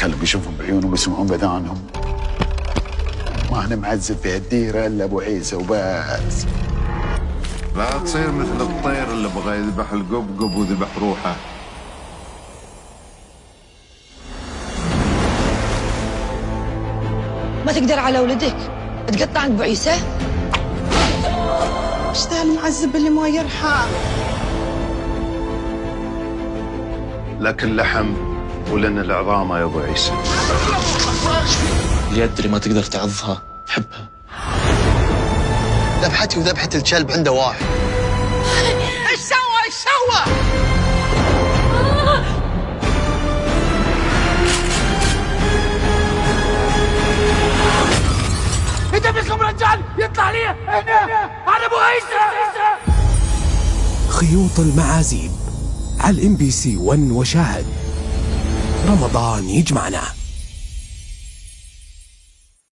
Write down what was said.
خلهم يشوفهم بعيونهم ويسمعون بأذانهم. ما أنا معذب في هالديرة إلا أبو عيسى وبس. لا تصير مثل الطير اللي بغى يذبح القبقب وذبح روحه. ما تقدر على ولدك تقطع عند ابو عيسى؟ ايش ذا المعذب اللي ما يرحم؟ لك اللحم ولنا العظام يا ابو عيسى. اليد اللي ما تقدر تعضها حبها. ذبحتي وذبحة الكلب عنده واحد. ايش سوى؟ انت بكم رجال يطلع لي هنا انا ابو عيسى. خيوط المعازيم على الMBC 1 وشاهد. رمضان يجمعنا.